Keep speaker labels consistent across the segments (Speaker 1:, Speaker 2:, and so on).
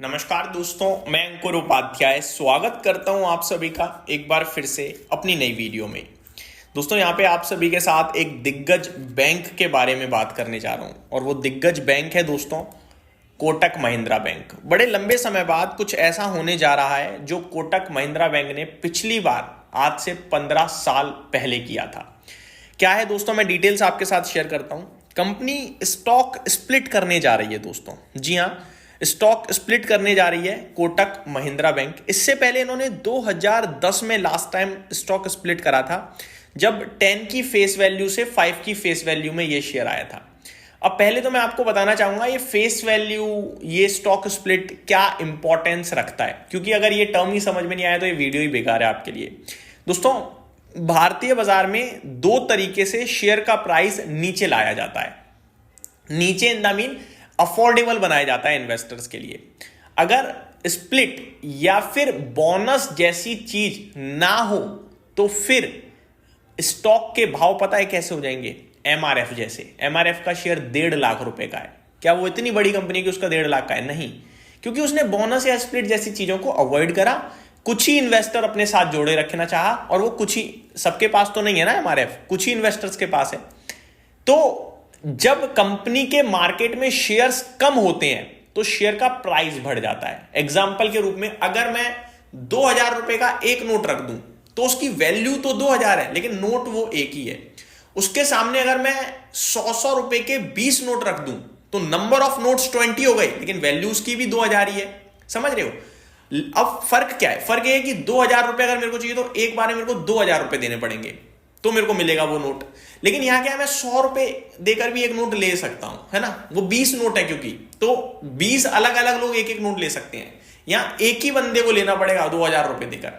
Speaker 1: नमस्कार दोस्तों, मैं अंकुर उपाध्याय स्वागत करता हूं आप सभी का एक बार फिर से अपनी नई वीडियो में। दोस्तों यहां पे आप सभी के साथ एक दिग्गज बैंक के बारे में बात करने जा रहा हूं और वो दिग्गज बैंक है दोस्तों कोटक महिंद्रा बैंक। बड़े लंबे समय बाद कुछ ऐसा होने जा रहा है जो कोटक महिंद्रा बैंक ने पिछली बार आज से 15 साल पहले किया था। क्या है दोस्तों, मैं डिटेल्स आपके साथ शेयर करता हूं। कंपनी स्टॉक स्प्लिट करने जा रही है दोस्तों। जी हां, स्टॉक स्प्लिट करने जा रही है कोटक महिंद्रा बैंक। इससे पहले इन्होंने 2010 में लास्ट टाइम स्टॉक स्प्लिट करा था, जब 10 की फेस वैल्यू से 5 की फेस वैल्यू में ये शेयर आया था। अब पहले तो मैं आपको बताना चाहूंगा ये फेस वैल्यू, ये स्टॉक स्प्लिट क्या इंपॉर्टेंस रखता है, क्योंकि अगर ये टर्म ही समझ में नहीं आया तो ये वीडियो ही बेकार है आपके लिए। दोस्तों भारतीय बाजार में दो तरीके से शेयर का प्राइस नीचे लाया जाता है। नीचे इन द मीन अफोर्डेबल बनाया जाता है इन्वेस्टर्स के लिए। अगर स्प्लिट या फिर बोनस जैसी चीज ना हो तो फिर स्टॉक के भाव पता है कैसे हो जाएंगे? एमआरएफ जैसे। एमआरएफ का शेयर 1.5 लाख रुपए का है। क्या वो इतनी बड़ी कंपनी कि उसका 1.5 लाख का है? नहीं, क्योंकि उसने बोनस या स्प्लिट जैसी चीजों को अवॉइड करा। कुछ ही इन्वेस्टर अपने साथ जोड़े रखना चाहा, और वो कुछ ही, सबके पास तो नहीं है ना एमआरएफ, कुछ ही इन्वेस्टर्स के पास है। तो जब कंपनी के मार्केट में शेयर्स कम होते हैं तो शेयर का प्राइस बढ़ जाता है। एग्जांपल के रूप में अगर मैं 2000 रुपए का एक नोट रख दूं तो उसकी वैल्यू तो 2000 है, लेकिन नोट वो एक ही है। उसके सामने अगर मैं 100 रुपए के 20 नोट रख दूं तो नंबर ऑफ नोट्स 20 हो गई, लेकिन वैल्यू उसकी भी 2000 ही है। समझ रहे हो? अब फर्क क्या है? फर्क ये है कि 2000 रुपए अगर मेरे को चाहिए तो एक बार में मेरे को 2000 रुपए देने पड़ेंगे तो मेरे को मिलेगा वो नोट। लेकिन यहां क्या है, मैं 100 रुपए देकर भी एक नोट ले सकता हूं, है ना। वो 20 नोट है क्योंकि, तो 20 अलग अलग लोग एक एक नोट ले सकते हैं। यहां एक ही बंदे को लेना पड़ेगा 2000 रुपए देकर।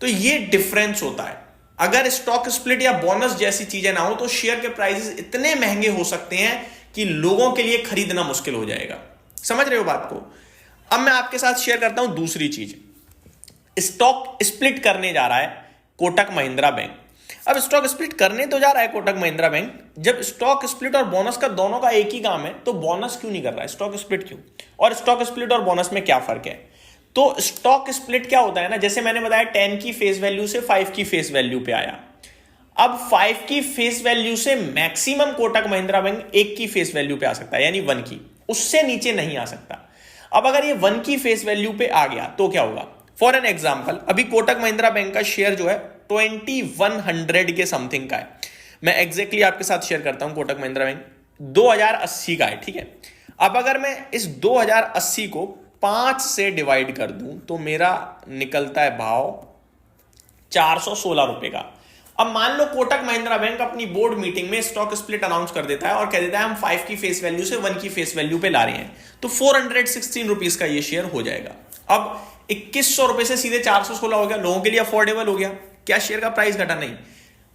Speaker 1: तो ये डिफरेंस होता है। अगर स्टॉक स्प्लिट या बोनस जैसी चीजें ना हो तो शेयर के प्राइसेस इतने महंगे हो सकते हैं कि लोगों के लिए खरीदना मुश्किल हो जाएगा। समझ रहे हो बात को? अब मैं आपके साथ शेयर करता हूं दूसरी चीज। स्टॉक स्प्लिट करने जा रहा है कोटक महिंद्रा बैंक। अब स्टॉक स्प्लिट करने तो जा रहा है कोटक महिंद्रा बैंक। जब स्टॉक स्प्लिट और बोनस का दोनों का एक ही काम है तो बोनस क्यों नहीं कर रहा है, स्टॉक स्प्लिट क्यों? और स्टॉक स्प्लिट और बोनस में क्या फर्क है? तो स्टॉक स्प्लिट क्या होता है ना, जैसे मैंने बताया 10 की फेस वैल्यू से 5 की फेस वैल्यू पे आया। अब 5 की फेस वैल्यू से मैक्सिमम कोटक महिंद्रा बैंक 1 की फेस वैल्यू पे आ सकता है, यानी 1 की, उससे नीचे नहीं आ सकता। अब अगर ये 1 की फेस वैल्यू पे आ गया तो क्या होगा? फॉर एन एग्जाम्पल, अभी कोटक महिंद्रा बैंक का शेयर जो है 2100 के समथिंग का है। मैं एग्जैक्टली आपके साथ शेयर करता हूं। कोटक महिंद्रा बैंक 2080 का है, ठीक है। अब अगर मैं इस 2080 को 5 से डिवाइड कर दूं तो मेरा निकलता है भाव 416 रुपए का। अब मान लो कोटक महिंद्रा बैंक अपनी बोर्ड मीटिंग में स्टॉक स्प्लिट अनाउंस कर देता है और कह देता है हम 5 की फेस वैल्यू से 1 की फेस वैल्यू पे ला रहे हैं, तो 416 रुपीज का ये शेयर हो जाएगा। अब 2100 रुपए से सीधे 416 हो गया, लोगों के लिए अफोर्डेबल हो गया। क्या शेयर का प्राइस घटा? नहीं,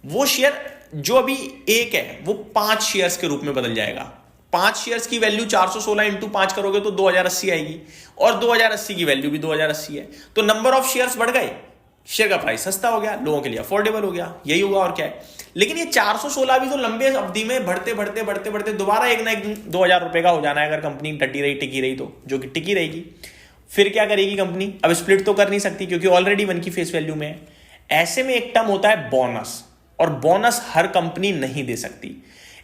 Speaker 1: वो शेयर जो अभी एक है वो 5 शेयर्स के रूप में बदल जाएगा। 5 शेयर्स की वैल्यू 416 इंटू 5 करोगे तो 2080 आएगी, और 2080 की वैल्यू भी 2080 है। तो नंबर ऑफ शेयर्स बढ़ गए, शेयर का प्राइस सस्ता हो गया, लोगों के लिए अफोर्डेबल हो गया। यही होगा और क्या है। लेकिन ये 416 भी तो लंबे अवधि में बढ़ते बढ़ते बढ़ते बढ़ते दोबारा एक ना एक दिन 2000 रुपए का हो जाना है, अगर कंपनी डटी रही, टिकी रही तो, जो कि टिकी रहेगी। फिर क्या करेगी कंपनी? अब स्प्लिट तो कर नहीं सकती क्योंकि ऑलरेडी 1 की फेस वैल्यू में है। ऐसे में एक टर्म होता है बोनस, और बोनस हर कंपनी नहीं दे सकती।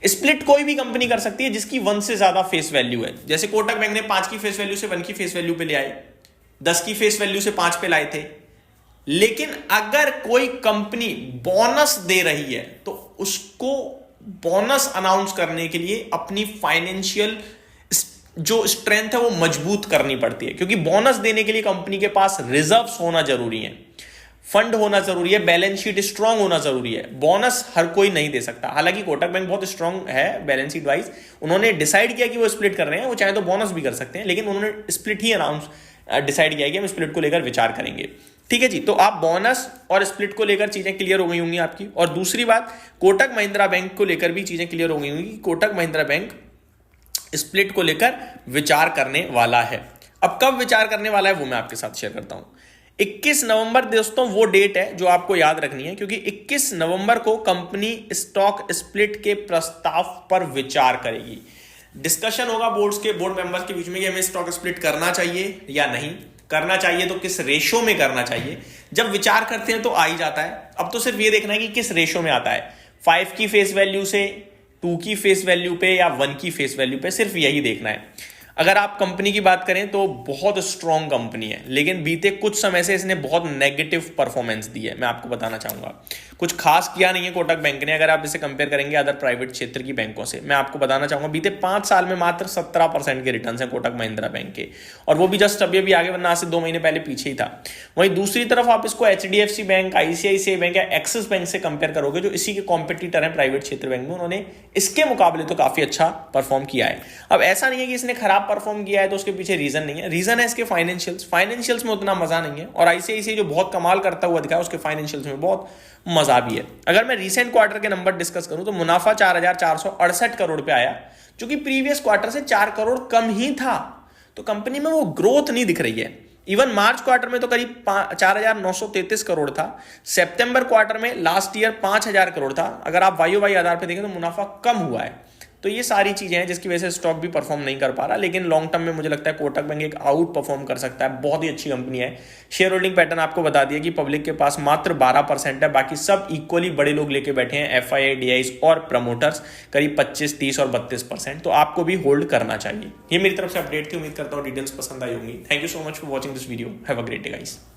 Speaker 1: स्प्लिट कोई भी कंपनी कर सकती है जिसकी 1 से ज्यादा फेस वैल्यू है। जैसे कोटक बैंक ने 5 की फेस वैल्यू से 1 की फेस वैल्यू पे ले आए, 10 की फेस वैल्यू से 5 पे लाए थे। लेकिन अगर कोई कंपनी बोनस दे रही है तो उसको बोनस अनाउंस करने के लिए अपनी फाइनेंशियल जो स्ट्रेंथ है वो मजबूत करनी पड़ती है, क्योंकि बोनस देने के लिए कंपनी के पास रिजर्व्स होना जरूरी है, फंड होना जरूरी है, बैलेंस शीट स्ट्रांग होना जरूरी है। बोनस हर कोई नहीं दे सकता। हालांकि कोटक बैंक बहुत स्ट्रांग है बैलेंस शीट वाइज, उन्होंने डिसाइड किया कि वो स्प्लिट कर रहे हैं, वो चाहे तो बोनस भी कर सकते हैं, लेकिन उन्होंने स्प्लिट ही अनाउंस डिसाइड किया कि हम स्प्लिट को लेकर विचार करेंगे। ठीक है जी, तो आप बोनस और स्प्लिट को लेकर चीजें क्लियर हो गई होंगी आपकी। और दूसरी बात, कोटक महिंद्रा बैंक को लेकर भी चीजें क्लियर हो गई होंगी। कोटक महिंद्रा बैंक स्प्लिट को लेकर विचार करने वाला है। अब कब विचार करने वाला है वो मैं आपके साथ शेयर करता हूं। 21 नवंबर दोस्तों वो डेट है जो आपको याद रखनी है, क्योंकि 21 नवंबर को कंपनी स्टॉक स्प्लिट के प्रस्ताव पर विचार करेगी। डिस्कशन होगा बोर्ड मेंबर्स के बीच में कि हमें स्टॉक स्प्लिट करना चाहिए या नहीं करना चाहिए, तो किस रेशो में करना चाहिए। जब विचार करते हैं तो आ ही जाता है। अब तो सिर्फ ये देखना है कि किस रेशो में आता है, 5 की फेस वैल्यू से 2 की फेस वैल्यू पे या 1 की फेस वैल्यू पे, सिर्फ यही देखना है। अगर आप कंपनी की बात करें तो बहुत स्ट्रॉन्ग कंपनी है, लेकिन बीते कुछ समय से इसने बहुत नेगेटिव परफॉर्मेंस दी है। मैं आपको बताना चाहूंगा, कुछ खास किया नहीं है कोटक बैंक ने, अगर आप इसे कंपेयर करेंगे अदर प्राइवेट क्षेत्र की बैंकों से। मैं आपको बताना चाहूंगा बीते 5 साल में मात्र 17% के रिटर्न हैं कोटक महिंद्रा बैंक के, और वो भी जस्ट अभी आगे, वरना आज से 2 महीने पहले पीछे ही था। वहीं दूसरी तरफ आप इसको HDFC बैंक, ICICI बैंक या एक्सिस बैंक से कंपेयर करोगे, जो इसी के कॉम्पिटिटर है प्राइवेट क्षेत्र बैंक में, उन्होंने इसके मुकाबले तो काफी अच्छा परफॉर्म किया है। अब ऐसा नहीं है कि इसने खराब परफॉर्म किया है तो उसके पीछे रीजन नहीं है, रीजन है इसके फाइनेंशियल्स में उतना मजा नहीं है, और ICICI जो बहुत कमाल करता हुआ दिखा है उसके फाइनेंशियल्स में बहुत मजा भी है। अगर मैं रीसेंट क्वार्टर के नंबर डिस्कस करूं तो मुनाफा 4,468 करोड़ पे आया, जो कि प्रीवियस क्वार्टर से 4 करोड़ कम ही था। तो कंपनी में वो ग्रोथ नहीं दिख रही है। इवन मार्च क्वार्टर में तो करीब 4,933 करोड़ था, सितंबर क्वार्टर में लास्ट ईयर 5,000 करोड़ था। अगर आप YOY आधार पे देखें तो मुनाफा कम हुआ है। तो ये सारी चीजें हैं जिसकी वजह से स्टॉक भी परफॉर्म नहीं कर पा रहा, लेकिन लॉन्ग टर्म में मुझे लगता है कोटक बैंक एक आउट परफॉर्म कर सकता है। बहुत ही अच्छी कंपनी है। शेयर होल्डिंग पैटर्न आपको बता दिया कि पब्लिक के पास मात्र 12% है, बाकी सब इक्वली बड़े लोग लेके बैठे हैं, FII, DIs और प्रमोटर्स करीब 25, 30 और 32%। तो आपको भी होल्ड करना चाहिए। ये मेरी तरफ से अपडेट थी, उम्मीद करता हूँ डिटेल्स पसंद आई होंगी। Thank you so much for watching this video. Have a great day guys.